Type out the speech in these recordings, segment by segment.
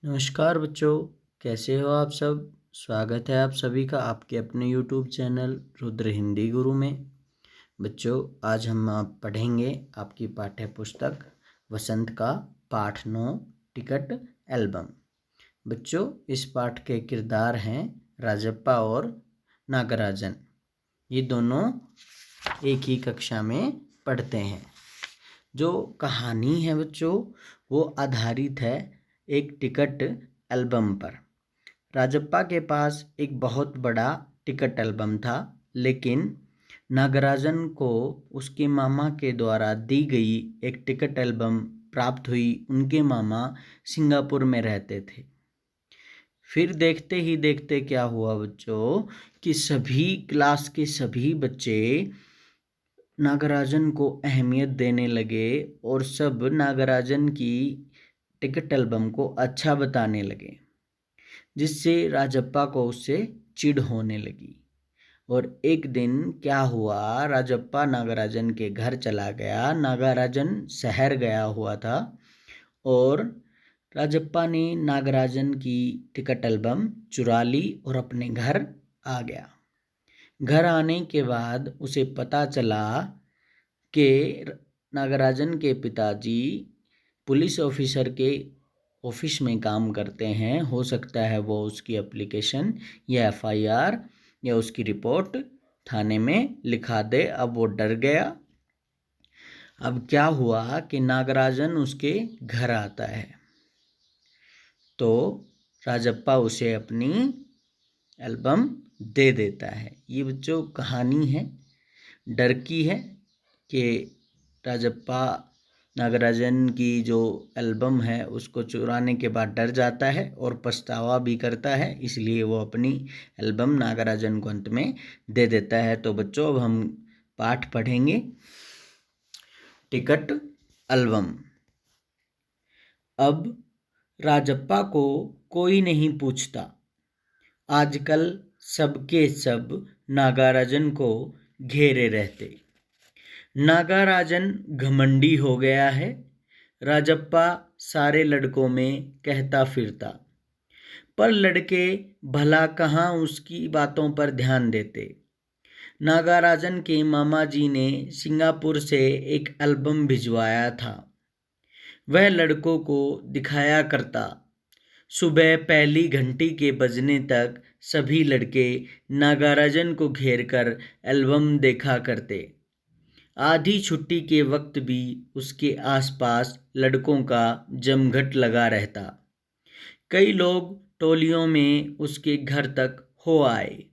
नमस्कार बच्चों, कैसे हो आप सब। स्वागत है आप सभी का आपके अपने YouTube चैनल रुद्र हिंदी गुरु में। बच्चों, आज हम आप पढ़ेंगे आपकी पाठ्य पुस्तक वसंत का पाठ 9 टिकट एल्बम। बच्चों, इस पाठ के किरदार हैं राजप्पा और नागराजन। ये दोनों एक ही कक्षा में पढ़ते हैं। जो कहानी है बच्चों, वो आधारित है एक टिकट एल्बम पर। राजप्पा के पास एक बहुत बड़ा टिकट एल्बम था, लेकिन नागराजन को उसके मामा के द्वारा दी गई एक टिकट एल्बम प्राप्त हुई। उनके मामा सिंगापुर में रहते थे। फिर देखते ही देखते क्या हुआ बच्चों कि सभी क्लास के सभी बच्चे नागराजन को अहमियत देने लगे और सब नागराजन की टिकट एल्बम को अच्छा बताने लगे, जिससे राजप्पा को उससे चिढ़ होने लगी। और एक दिन क्या हुआ, राजप्पा नागराजन के घर चला गया। नागराजन शहर गया हुआ था और राजप्पा ने नागराजन की टिकट एल्बम चुरा ली और अपने घर आ गया। घर आने के बाद उसे पता चला कि नागराजन के पिताजी पुलिस ऑफिसर के ऑफिस में काम करते हैं। हो सकता है वो उसकी एप्लीकेशन या FIR या उसकी रिपोर्ट थाने में लिखा दे। अब वो डर गया। अब क्या हुआ कि नागराजन उसके घर आता है तो राजप्पा उसे अपनी एल्बम दे देता है। ये बच्चों कहानी है, डर की है कि राजप्पा नागराजन की जो एल्बम है उसको चुराने के बाद डर जाता है और पछतावा भी करता है, इसलिए वो अपनी एल्बम नागराजन को अंत में दे देता है। तो बच्चों, अब हम पाठ पढ़ेंगे टिकट एल्बम। अब राजप्पा को कोई नहीं पूछता। आजकल सबके सब नागराजन को घेरे रहते। नागराजन घमंडी हो गया है, राजप्पा सारे लड़कों में कहता फिरता। पर लड़के भला कहाँ उसकी बातों पर ध्यान देते। नागराजन के मामा जी ने सिंगापुर से एक एल्बम भिजवाया था, वह लड़कों को दिखाया करता। सुबह पहली घंटी के बजने तक सभी लड़के नागराजन को घेरकर एल्बम देखा करते। आधी छुट्टी के वक्त भी उसके आसपास लड़कों का जमघट लगा रहता। कई लोग टोलियों में उसके घर तक हो आए।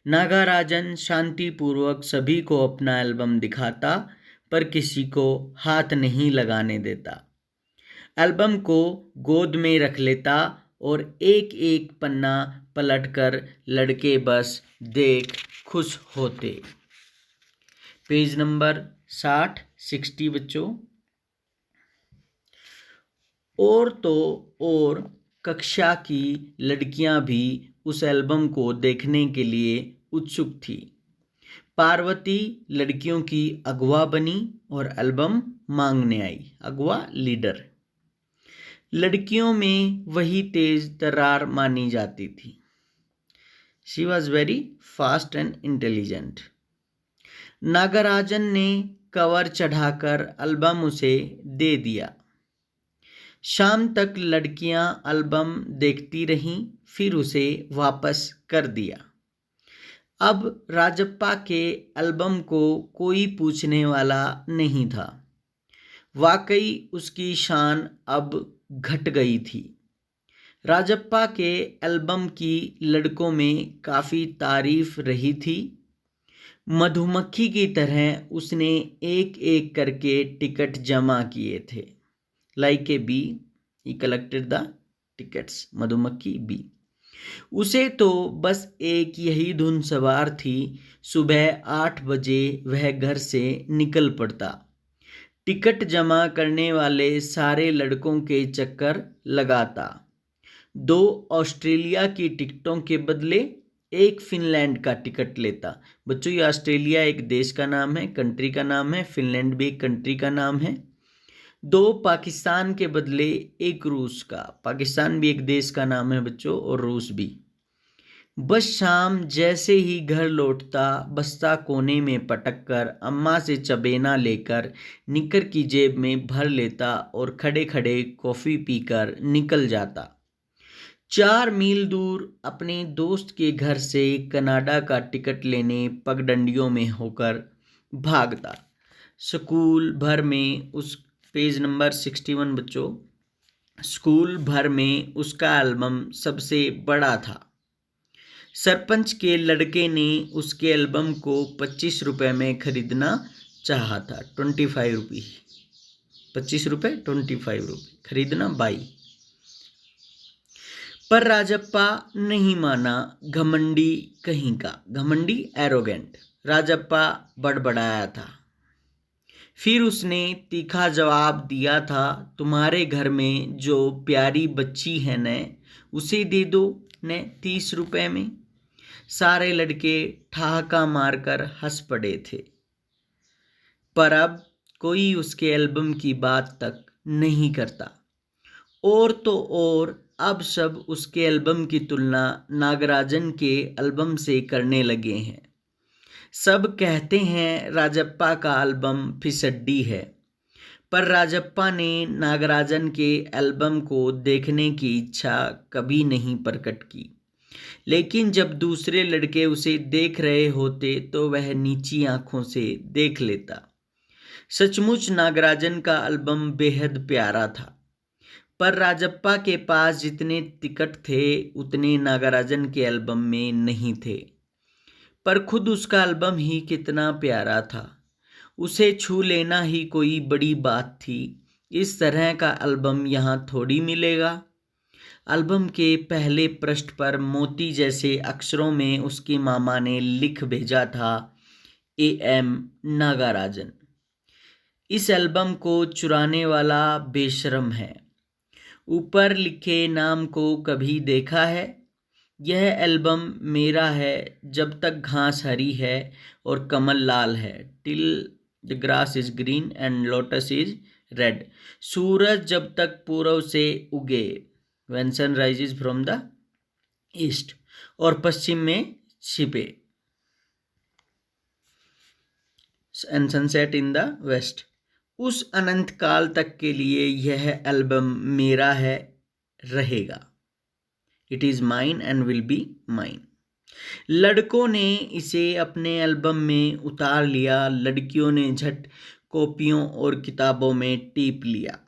नागराजन शांतिपूर्वक सभी को अपना एल्बम दिखाता, पर किसी को हाथ नहीं लगाने देता। एल्बम को गोद में रख लेता और एक एक पन्ना पलटकर लड़के बस देख खुश होते। पेज नंबर 60 बच्चों। और तो और कक्षा की लड़कियां भी उस एल्बम को देखने के लिए उत्सुक थी। पार्वती लड़कियों की अगवा बनी और एल्बम मांगने आई। अगवा लीडर। लड़कियों में वही तेज तर्रार मानी जाती थी। She was very fast and intelligent. Nagarajan ने कवर चढ़ाकर एल्बम उसे दे दिया। शाम तक लड़कियां एल्बम देखती रहीं, फिर उसे वापस कर दिया। अब राजप्पा के एल्बम को कोई पूछने वाला नहीं था। वाकई उसकी शान अब घट गई थी। राजप्पा के एल्बम की लड़कों में काफ़ी तारीफ रही थी। मधुमक्खी की तरह उसने एक एक करके टिकट जमा किए थे। Like a bee he collected the tickets. मधुमक्खी बी। उसे तो बस एक यही धुन सवार थी। सुबह 8 बजे वह घर से निकल पड़ता। टिकट जमा करने वाले सारे लड़कों के चक्कर लगाता। 2 ऑस्ट्रेलिया की टिकटों के बदले एक फिनलैंड का टिकट लेता। बच्चों, ये ऑस्ट्रेलिया एक देश का नाम है, कंट्री का नाम है। फिनलैंड भी एक कंट्री का नाम है। 2 पाकिस्तान के बदले 1 रूस का। पाकिस्तान भी एक देश का नाम है बच्चों, और रूस भी। बस शाम जैसे ही घर लौटता, बस्ता कोने में पटक कर अम्मा से चबेना लेकर निकर की जेब में भर लेता और खड़े खड़े कॉफ़ी पीकर निकल जाता। 4 मील दूर अपने दोस्त के घर से कनाडा का टिकट लेने पगडंडियों में होकर भागता। स्कूल भर में उस पेज नंबर 61 बच्चों, स्कूल भर में उसका एल्बम सबसे बड़ा था। सरपंच के लड़के ने उसके एल्बम को 25 रुपये में खरीदना चाहा था। 25 रुपये, 25 रुपये, 25 रुपये खरीदना बाई। पर राजप्पा नहीं माना। घमंडी कहीं का, घमंडी एरोगेंट। राजप्पा बड़बड़ाया था। फिर उसने तीखा जवाब दिया था, तुम्हारे घर में जो प्यारी बच्ची है न, उसे दे दो न 30 रुपये में। सारे लड़के ठहाका मारकर हंस पड़े थे, पर अब कोई उसके एल्बम की बात तक नहीं करता। और तो और अब सब उसके एल्बम की तुलना नागराजन के एल्बम से करने लगे हैं। सब कहते हैं राजप्पा का एल्बम फिसड्डी है, पर राजप्पा ने नागराजन के एल्बम को देखने की इच्छा कभी नहीं प्रकट की। लेकिन जब दूसरे लड़के उसे देख रहे होते तो वह नीची आंखों से देख लेता। सचमुच नागराजन का एल्बम बेहद प्यारा था, पर राजप्पा के पास जितने टिकट थे उतने नागराजन के एल्बम में नहीं थे। पर खुद उसका एल्बम ही कितना प्यारा था, उसे छू लेना ही कोई बड़ी बात थी। इस तरह का एल्बम यहाँ थोड़ी मिलेगा। एल्बम के पहले पृष्ठ पर मोती जैसे अक्षरों में उसकी मामा ने लिख भेजा था, AM नागराजन। इस एल्बम को चुराने वाला बेशर्म है। ऊपर लिखे नाम को कभी देखा है? यह एल्बम मेरा है जब तक घास हरी है और कमल लाल है। Till the grass is green and lotus is red. सूरज जब तक पूर्व से उगे, when sun rises from the east, और पश्चिम में छिपे, and sunset in the west। उस अनंत काल तक के लिए यह एल्बम मेरा है, रहेगा। It is mine and will be mine। लड़कों ने इसे अपने एल्बम में उतार लिया, लड़कियों ने झट कॉपियों और किताबों में टीप लिया।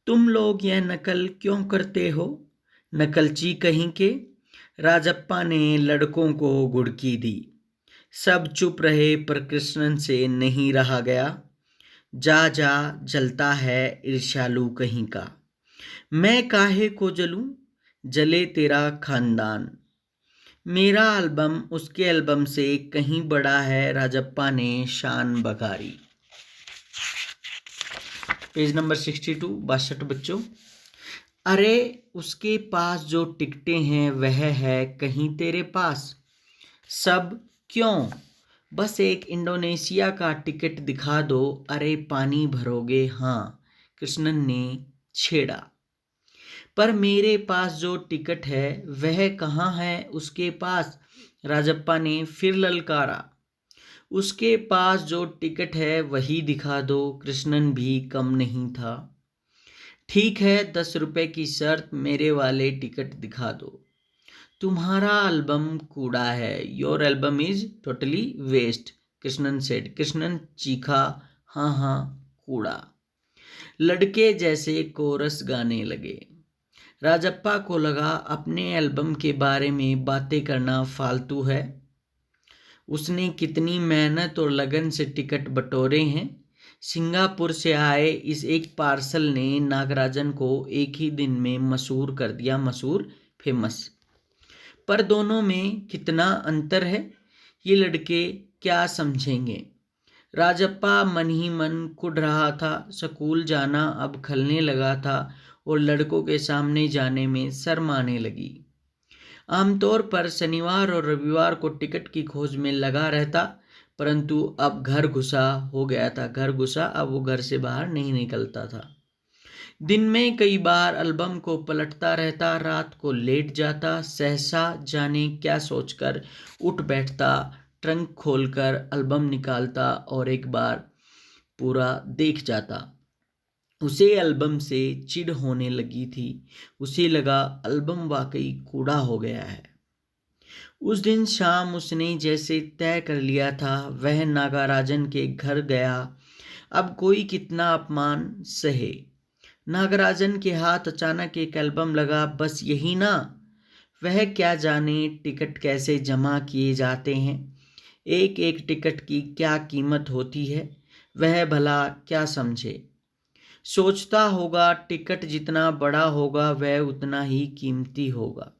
तुम लोग यह नकल क्यों करते हो, नकलची कहीं के? राजप्पा ने लड़कों को घुड़की दी। सब चुप रहे, पर कृष्णन से नहीं रहा गया। जा जा जलता है ईर्ष्यालु कहीं का। मैं काहे को जलूं, जले तेरा खानदान। मेरा एल्बम उसके एल्बम से कहीं बड़ा है, राजप्पा ने शान बघारी। पेज नंबर 62, 62 बच्चों। अरे उसके पास जो टिकटें हैं वह है कहीं तेरे पास? सब क्यों, बस एक इंडोनेशिया का टिकट दिखा दो। अरे पानी भरोगे? हाँ, कृष्णन ने छेड़ा। पर मेरे पास जो टिकट है वह कहाँ है उसके पास? राजप्पा ने फिर ललकारा। उसके पास जो टिकट है वही दिखा दो। कृष्णन भी कम नहीं था। ठीक है, 10 रुपये की शर्त, मेरे वाले टिकट दिखा दो। तुम्हारा एल्बम कूड़ा है। Your album is totally waste, Krishnan said. Krishnan चीखा, हाँ हाँ कूड़ा। लड़के जैसे कोरस गाने लगे। राजप्पा को लगा अपने एल्बम के बारे में बातें करना फालतू है। उसने कितनी मेहनत और लगन से टिकट बटोरे हैं। सिंगापुर से आए इस एक पार्सल ने नागराजन को एक ही दिन में मशहूर कर दिया, मशहूर, फेमस। पर दोनों में कितना अंतर है, ये लड़के क्या समझेंगे। राजप्पा मन ही मन कुढ़ रहा था। स्कूल जाना अब खलने लगा था और लड़कों के सामने जाने में शर्म आने लगी। आमतौर पर शनिवार और रविवार को टिकट की खोज में लगा रहता, परंतु अब घर घुसा हो गया था। घर घुसा, अब वो घर से बाहर नहीं निकलता था। दिन में कई बार एल्बम को पलटता रहता, रात को लेट जाता, सहसा जाने क्या सोचकर उठ बैठता, ट्रंक खोलकर एल्बम निकालता और एक बार पूरा देख जाता। उसे एल्बम से चिढ़ होने लगी थी। उसे लगा एल्बम वाकई कूड़ा हो गया है। उस दिन शाम उसने जैसे तय कर लिया था, वह नागाराजन के घर गया। अब कोई कितना अपमान सहे। नागराजन के हाथ अचानक एक एल्बम लगा। बस यही ना, वह क्या जाने टिकट कैसे जमा किए जाते हैं, एक एक टिकट की क्या कीमत होती है, वह भला क्या समझे। सोचता होगा टिकट जितना बड़ा होगा वह उतना ही कीमती होगा,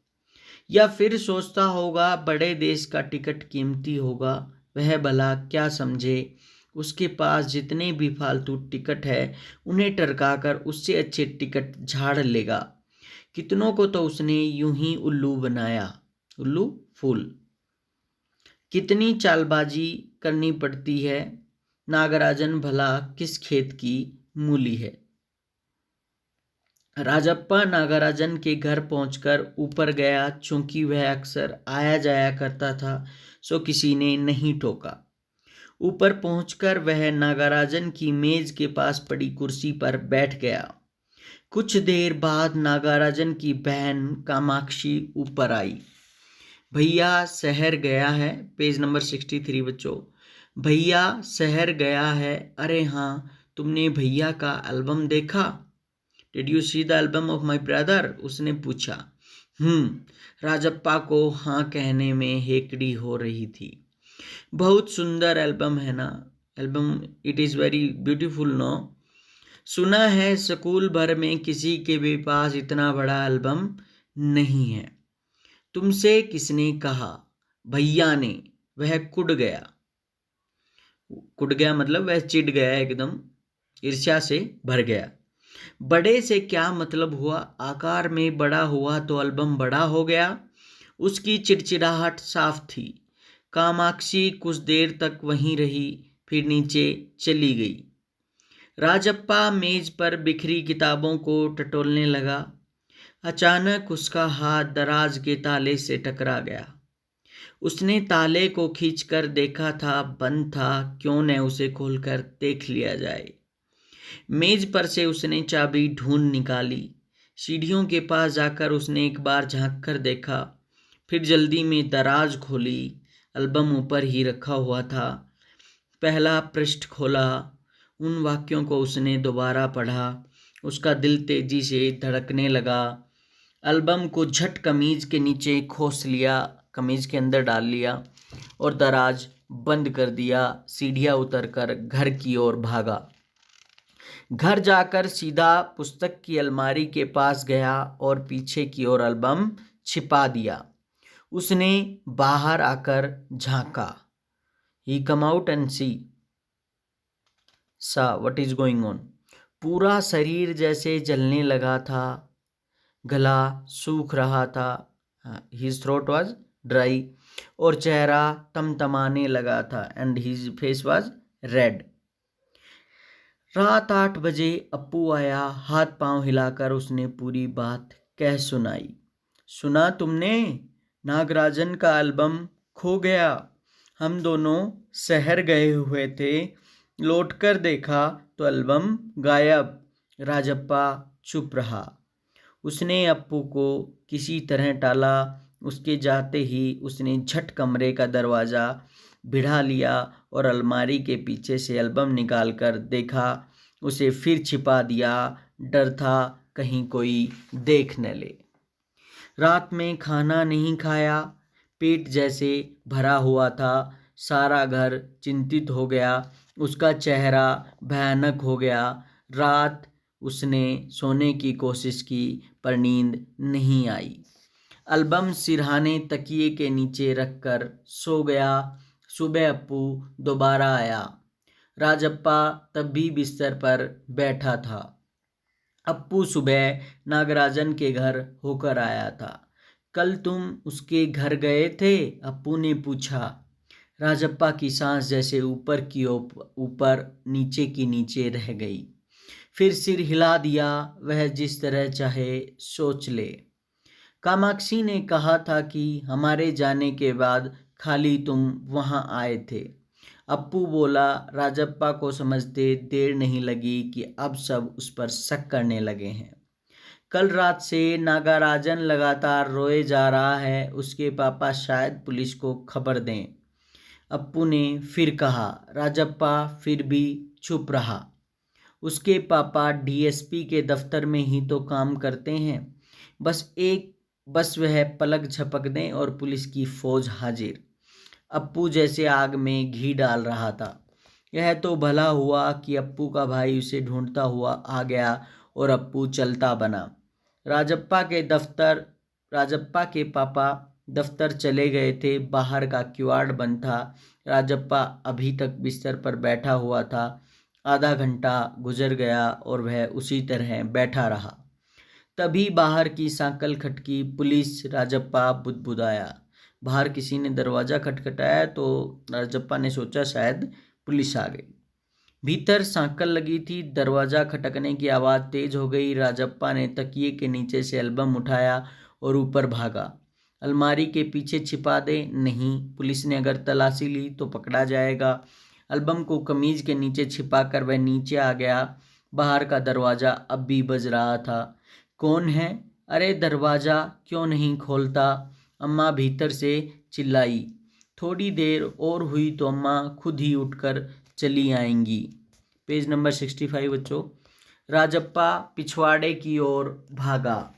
या फिर सोचता होगा बड़े देश का टिकट कीमती होगा, वह भला क्या समझे। उसके पास जितने भी फालतू टिकट है उन्हें टरकाकर उससे अच्छे टिकट झाड़ लेगा। कितनों को तो उसने यूं ही उल्लू बनाया, उल्लू फूल। कितनी चालबाजी करनी पड़ती है। नागराजन भला किस खेत की मूली है। राजप्पा नागराजन के घर पहुंचकर ऊपर गया। चूंकि वह अक्सर आया जाया करता था, सो किसी ने नहीं टोका। ऊपर पहुंचकर वह नागराजन की मेज के पास पड़ी कुर्सी पर बैठ गया। कुछ देर बाद नागराजन की बहन कामाक्षी ऊपर आई। भैया शहर गया है। पेज नंबर 63 बच्चों। भैया शहर गया है। अरे हाँ, तुमने भैया का एल्बम देखा? Did you see the album of my brother? उसने पूछा। राजप्पा को हाँ कहने में हेकड़ी हो रही थी। बहुत सुंदर एल्बम है ना? Album, it is very beautiful no? सुना है स्कूल भर में किसी के भी पास इतना बड़ा एल्बम नहीं है। तुमसे किसने कहा? भैया ने। वह कुड़ गया। कुड़ गया मतलब वह चिढ़ गया, एकदम ईर्ष्या से भर गया। बड़े से क्या मतलब हुआ? आकार में बड़ा हुआ तो एल्बम बड़ा हो गया। उसकी चिड़चिड़ाहट साफ थी। कामाक्षी कुछ देर तक वहीं रही, फिर नीचे चली गई। राजप्पा मेज पर बिखरी किताबों को टटोलने लगा। अचानक उसका हाथ दराज के ताले से टकरा गया। उसने ताले को खींचकर देखा था, बंद था। क्यों न उसे खोलकर देख लिया जाए। मेज पर से उसने चाबी ढूंढ निकाली। सीढ़ियों के पास जाकर उसने एक बार झांक कर देखा, फिर जल्दी में दराज खोली। एल्बम ऊपर ही रखा हुआ था। पहला पृष्ठ खोला। उन वाक्यों को उसने दोबारा पढ़ा। उसका दिल तेजी से धड़कने लगा। एल्बम को झट कमीज के नीचे खोस लिया, कमीज के अंदर डाल लिया और दराज बंद कर दिया। सीढ़ियाँ उतरकर घर की ओर भागा। घर जाकर सीधा पुस्तक की अलमारी के पास गया और पीछे की ओर एल्बम छिपा दिया। उसने बाहर आकर झांका। He come out and saw what is going on. पूरा शरीर जैसे जलने लगा था। गला सूख रहा था। His throat was dry. और चेहरा तमतमाने लगा था। And his face was red. रात 8 बजे अप्पू आया। हाथ पांव हिलाकर उसने पूरी बात कह सुनाई। सुना तुमने? नागराजन का एल्बम खो गया। हम दोनों शहर गए हुए थे, लौटकर देखा तो एल्बम गायब। राजप्पा चुप रहा। उसने अप्पू को किसी तरह टाला। उसके जाते ही उसने झट कमरे का दरवाज़ा भिड़ा लिया और अलमारी के पीछे से एल्बम निकालकर देखा। उसे फिर छिपा दिया। डर था कहीं कोई देख न ले। रात में खाना नहीं खाया। पेट जैसे भरा हुआ था। सारा घर चिंतित हो गया। उसका चेहरा भयानक हो गया। रात उसने सोने की कोशिश की पर नींद नहीं आई। एल्बम सिरहाने तकिए के नीचे रखकर सो गया। सुबह अप्पू दोबारा आया। राजप्पा तब भी बिस्तर पर बैठा था। अप्पू सुबह नागराजन के घर होकर आया था। कल तुम उसके घर गए थे? अप्पू ने पूछा। राजप्पा की सांस जैसे ऊपर की ऊपर नीचे की नीचे रह गई। फिर सिर हिला दिया, वह जिस तरह चाहे सोच ले। कामाक्षी ने कहा था कि हमारे जाने के बाद खाली तुम वहां आए थे। अप्पू बोला। राजप्पा को समझते देर नहीं लगी कि अब सब उस पर शक करने लगे हैं। कल रात से नागाराजन लगातार रोए जा रहा है, उसके पापा शायद पुलिस को खबर दें। अप्पू ने फिर कहा। राजप्पा फिर भी चुप रहा। उसके पापा डीएसपी के दफ्तर में ही तो काम करते हैं। बस वह पलक झपक दें और पुलिस की फौज हाजिर। अप्पू जैसे आग में घी डाल रहा था। यह तो भला हुआ कि अप्पू का भाई उसे ढूंढता हुआ आ गया और अप्पू चलता बना। राजप्पा के पापा दफ्तर चले गए थे। बाहर का किवाड़ बंद था। राजप्पा अभी तक बिस्तर पर बैठा हुआ था। आधा घंटा गुजर गया और वह उसी तरह बैठा रहा। तभी बाहर की सांकल खटकी। पुलिस। राजप्पा बुदबुदाया। बाहर किसी ने दरवाज़ा खटखटाया तो राजप्पा ने सोचा शायद पुलिस आ गई। भीतर सांकल लगी थी। दरवाज़ा खटकने की आवाज़ तेज हो गई। राजप्पा ने तकिए के नीचे से एल्बम उठाया और ऊपर भागा। अलमारी के पीछे छिपा दे। नहीं, पुलिस ने अगर तलाशी ली तो पकड़ा जाएगा। एल्बम को कमीज के नीचे छिपाकर वह नीचे आ गया। बाहर का दरवाज़ा अब भी बज रहा था। कौन है? अरे दरवाज़ा क्यों नहीं खोलता? अम्मा भीतर से चिल्लाई। थोड़ी देर और हुई तो अम्मा खुद ही उठकर चली आएंगी। पेज नंबर 65 बच्चों। राजप्पा पिछवाड़े की ओर भागा।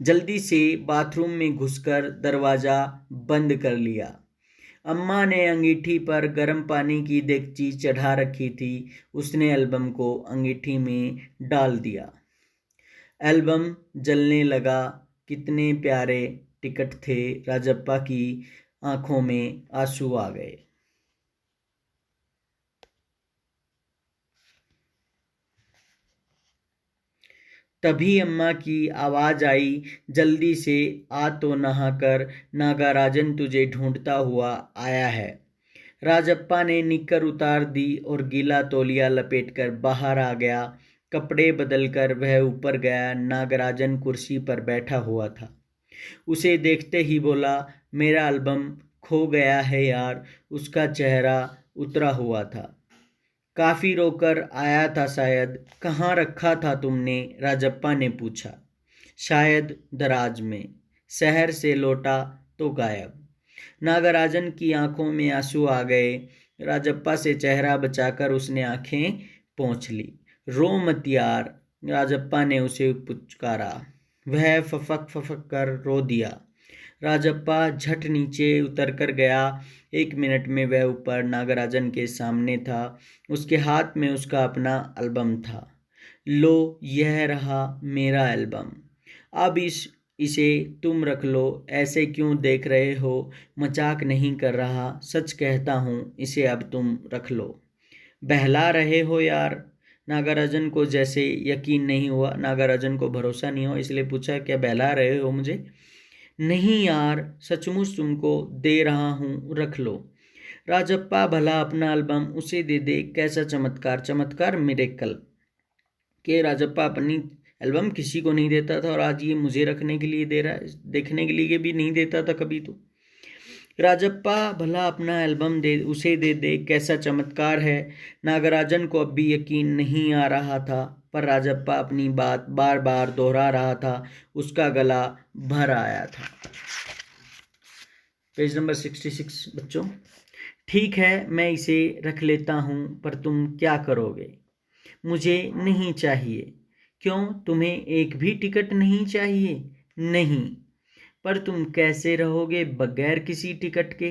जल्दी से बाथरूम में घुसकर दरवाज़ा बंद कर लिया। अम्मा ने अंगीठी पर गर्म पानी की देगची चढ़ा रखी थी। उसने एल्बम को अंगीठी में डाल दिया। एल्बम जलने लगा। कितने प्यारे टिकट थे। राजप्पा की आंखों में आंसू आ गए। तभी अम्मा की आवाज़ आई। जल्दी से आ तो नहाकर नागाराजन तुझे ढूंढता हुआ आया है। राजप्पा ने निक्कर उतार दी और गीला तौलिया लपेटकर बाहर आ गया। कपड़े बदलकर वह ऊपर गया। नागराजन कुर्सी पर बैठा हुआ था। उसे देखते ही बोला, मेरा एल्बम खो गया है यार। उसका चेहरा उतरा हुआ था। काफ़ी रोकर आया था शायद। कहाँ रखा था तुमने? राजप्पा ने पूछा। शायद दराज में। शहर से लौटा तो गायब। नागराजन की आंखों में आंसू आ गए। राजप्पा से चेहरा बचाकर उसने आंखें पोंछ ली। रो मत यार, राजप्पा ने उसे पुचकारा। वह फफक कर रो दिया। राजप्पा झट नीचे उतर कर गया। 1 मिनट में वह ऊपर नागराजन के सामने था। उसके हाथ में उसका अपना एल्बम था। लो, यह रहा मेरा एल्बम। अब इसे तुम रख लो। ऐसे क्यों देख रहे हो? मजाक नहीं कर रहा, सच कहता हूँ। इसे अब तुम रख लो। बहला रहे हो यार। नागराजन को जैसे यकीन नहीं हुआ। नागराजन को भरोसा नहीं हुआ, इसलिए पूछा, क्या बहला रहे हो मुझे? नहीं यार, सचमुच तुमको दे रहा हूँ, रख लो। राजप्पा भला अपना एल्बम उसे दे दे। कैसा चमत्कार! चमत्कार, मिरेकल। के राजप्पा अपनी एल्बम किसी को नहीं देता था और आज ये मुझे रखने के लिए दे रहा है। देखने के लिए भी नहीं देता था कभी तो। राजप्पा भला अपना एल्बम उसे दे दे। कैसा चमत्कार है। नागराजन को अब भी यकीन नहीं आ रहा था, पर राजप्पा अपनी बात बार बार दोहरा रहा था। उसका गला भर आया था। पेज नंबर 66 बच्चों। ठीक है, मैं इसे रख लेता हूँ, पर तुम क्या करोगे? मुझे नहीं चाहिए। क्यों, तुम्हें एक भी टिकट नहीं चाहिए? नहीं। पर तुम कैसे रहोगे बगैर किसी टिकट के?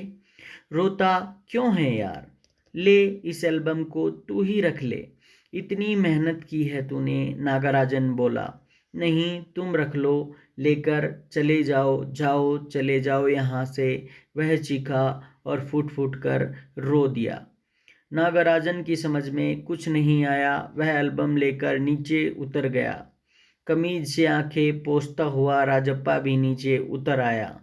रोता क्यों है यार? ले, इस एल्बम को तू ही रख ले। इतनी मेहनत की है तूने। नागराजन बोला। नहीं, तुम रख लो। लेकर चले जाओ, जाओ, चले जाओ यहाँ से। वह चीखा और फूट फूट कर रो दिया। नागराजन की समझ में कुछ नहीं आया। वह एल्बम लेकर नीचे उतर गया। कमीज से आंखें पोंछता हुआ राजप्पा भी नीचे उतर आया।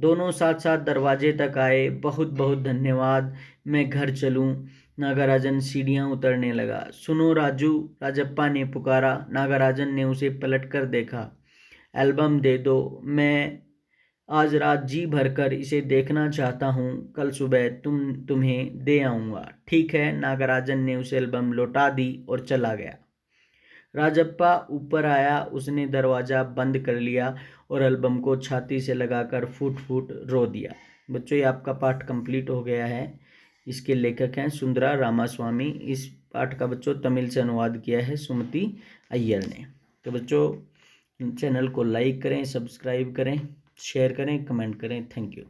दोनों साथ साथ दरवाजे तक आए। बहुत बहुत धन्यवाद, मैं घर चलूं। नागराजन सीढ़ियां उतरने लगा। सुनो राजू, राजप्पा ने पुकारा। नागराजन ने उसे पलटकर देखा। एल्बम दे दो, मैं आज रात जी भरकर इसे देखना चाहता हूँ। कल सुबह तुम्हें दे आऊँगा। ठीक है। नागराजन ने उसे एल्बम लौटा दी और चला गया। राजप्पा ऊपर आया। उसने दरवाज़ा बंद कर लिया और एल्बम को छाती से लगाकर फूट फूट रो दिया। बच्चों, ये आपका पाठ कंप्लीट हो गया है। इसके लेखक हैं सुंदरा रामास्वामी। इस पाठ का बच्चों तमिल से अनुवाद किया है सुमति अय्यर ने। तो बच्चों, चैनल को लाइक करें, सब्सक्राइब करें, शेयर करें, कमेंट करें। Thank you.